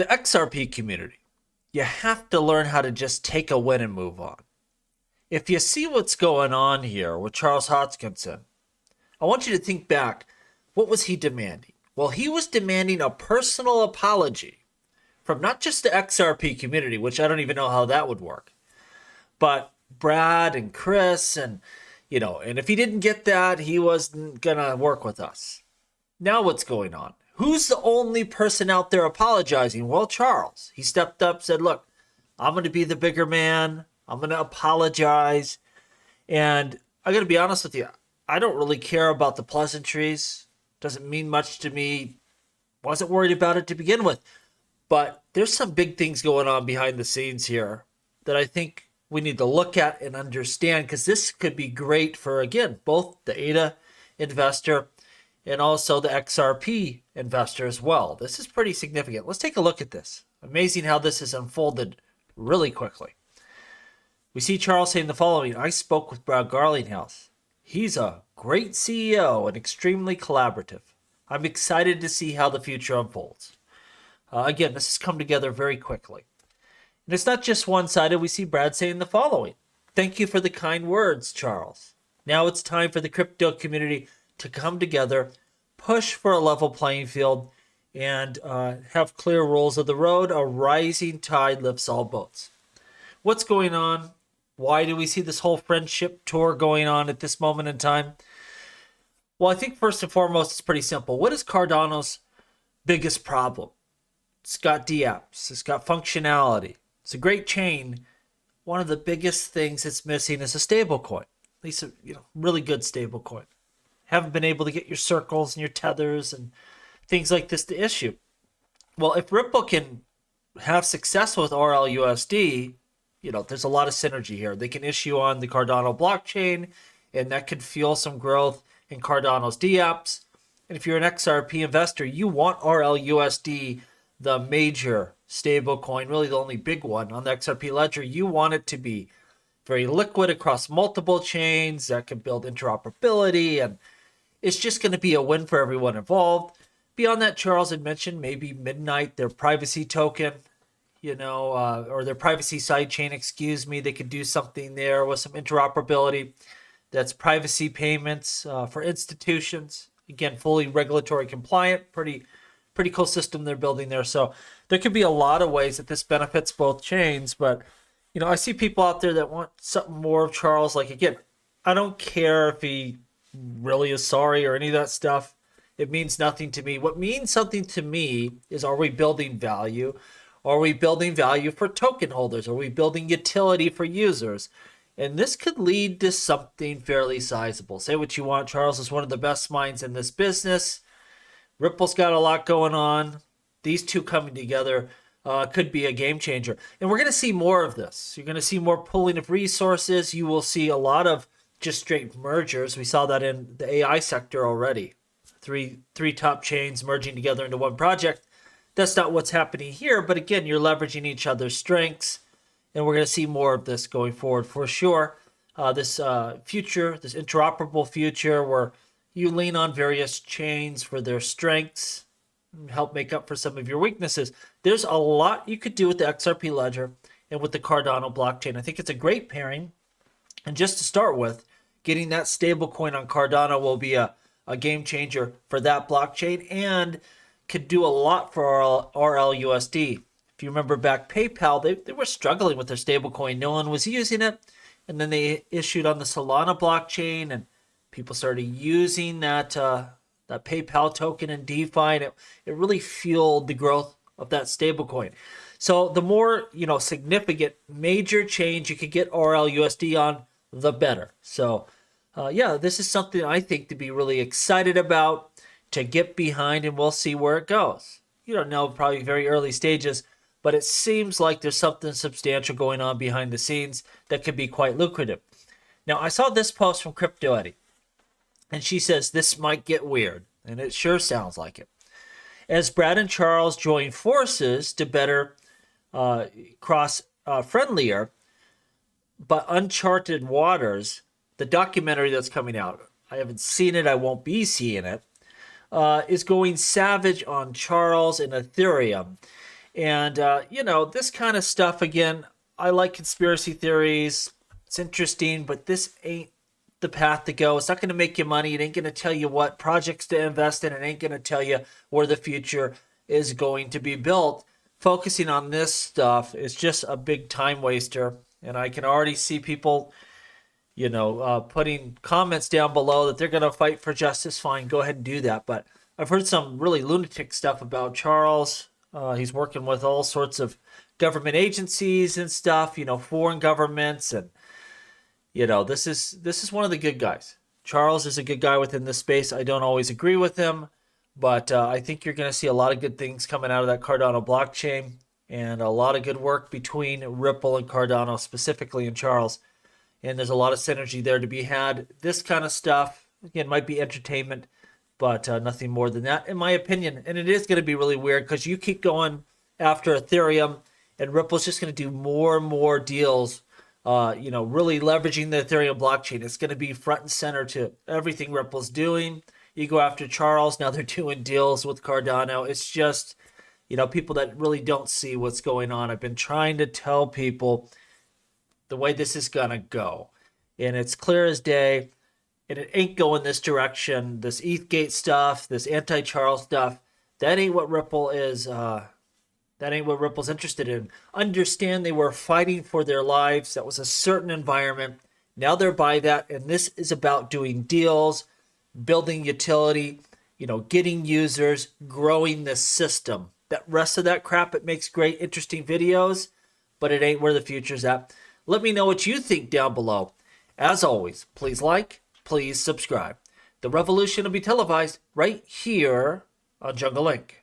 The XRP community, you have to learn how to just take a win and move on. If you see what's going on here with Charles Hoskinson, I want you to think back. What was he demanding? Well, he was demanding a personal apology from not just the XRP community, which I don't even know how that would work, but Brad and Chris and if he didn't get that, he wasn't going to work with us. Now what's going on? Who's the only person out there apologizing? Well, Charles. He stepped up, said, look, I'm going to be the bigger man. I'm going to apologize. And I got to be honest with you. I don't really care about the pleasantries. Doesn't mean much to me. Wasn't worried about it to begin with. But there's some big things going on behind the scenes here that I think we need to look at and understand, because this could be great for, again, both the ADA investor and also the XRP investor as well. This is pretty significant. Let's take a look at this. Amazing how this has unfolded really quickly. We see Charles saying the following: I spoke with Brad Garlinghouse. He's a great CEO and extremely collaborative. I'm excited to see how the future unfolds. Again, this has come together very quickly. And it's not just one-sided. We see Brad saying the following: thank you for the kind words, Charles. Now it's time for the crypto community to come together, push for a level playing field, and have clear rules of the road. A rising tide lifts all boats. What's going on? Why do we see this whole friendship tour going on at this moment in time? Well, I think first and foremost, it's pretty simple. What is Cardano's biggest problem? It's got dApps. It's got functionality. It's a great chain. One of the biggest things it's missing is a stable coin. At least a really good stable coin. Haven't been able to get your circles and your tethers and things like this to issue. Well, if Ripple can have success with RLUSD, there's a lot of synergy here. They can issue on the Cardano blockchain, and that could fuel some growth in Cardano's dApps. And if you're an XRP investor, you want RLUSD, the major stable coin, really the only big one on the XRP ledger. You want it to be very liquid across multiple chains that can build interoperability, and it's just going to be a win for everyone involved. Beyond that, Charles had mentioned maybe Midnight, their privacy token, or their privacy sidechain, they could do something there with some interoperability. That's privacy payments for institutions. Again, fully regulatory compliant, pretty cool system they're building there. So there could be a lot of ways that this benefits both chains. But, I see people out there that want something more of Charles. Like, again, I don't care if he really is sorry or any of that stuff. It means nothing to me. What means something to me is, are we building value? Are we building value for token holders? Are we building utility for users? And this could lead to something fairly sizable. Say what you want. Charles is one of the best minds in this business. Ripple's got a lot going on. These two coming together could be a game changer. And we're going to see more of this. You're going to see more pooling of resources. You will see a lot of just straight mergers. We saw that in the AI sector already. Three top chains merging together into one project. That's not what's happening here. But again, you're leveraging each other's strengths. And we're going to see more of this going forward for sure. This future, this interoperable future where you lean on various chains for their strengths, help make up for some of your weaknesses. There's a lot you could do with the XRP ledger and with the Cardano blockchain. I think it's a great pairing. And just to start with, getting that stable coin on Cardano will be a game changer for that blockchain and could do a lot for RLUSD. If you remember back, PayPal, they were struggling with their stablecoin. No one was using it. And then they issued on the Solana blockchain, and people started using that PayPal token in DeFi, and it really fueled the growth of that stablecoin. So the more significant major change you could get RLUSD on, the better. So this is something I think to be really excited about, to get behind, and we'll see where it goes. You don't know, probably very early stages, but it seems like there's something substantial going on behind the scenes that could be quite lucrative. Now, I saw this post from Crypto Eddie, and she says this might get weird, and it sure sounds like it. As Brad and Charles join forces to better cross friendlier but uncharted waters, the documentary that's coming out, I haven't seen it, I won't be seeing it, is going savage on Charles and Ethereum. And, this kind of stuff, again, I like conspiracy theories. It's interesting, but this ain't the path to go. It's not going to make you money. It ain't going to tell you what projects to invest in. It ain't going to tell you where the future is going to be built. Focusing on this stuff is just a big time waster. And I can already see people, putting comments down below that they're going to fight for justice. Fine, go ahead and do that. But I've heard some really lunatic stuff about Charles. He's working with all sorts of government agencies and stuff, foreign governments, and this is one of the good guys. Charles is a good guy within this space. I don't always agree with him, but I think you're going to see a lot of good things coming out of that Cardano blockchain, and a lot of good work between Ripple and Cardano, specifically in Charles. And there's a lot of synergy there to be had. This kind of stuff, again, might be entertainment, but nothing more than that, in my opinion. And it is going to be really weird because you keep going after Ethereum, and Ripple's just going to do more and more deals, really leveraging the Ethereum blockchain. It's going to be front and center to everything Ripple's doing. You go after Charles, now they're doing deals with Cardano. It's just, people that really don't see what's going on. I've been trying to tell people the way this is going to go. And it's clear as day. And it ain't going this direction. This ETHgate stuff, this anti-Charles stuff, that ain't what Ripple is. That ain't what Ripple's interested in. Understand they were fighting for their lives. That was a certain environment. Now they're by that, and this is about doing deals, building utility, getting users, growing the system. That rest of that crap, it makes great, interesting videos, but it ain't where the future's at. Let me know what you think down below. As always, please like, please subscribe. The revolution will be televised right here on Jungle Link.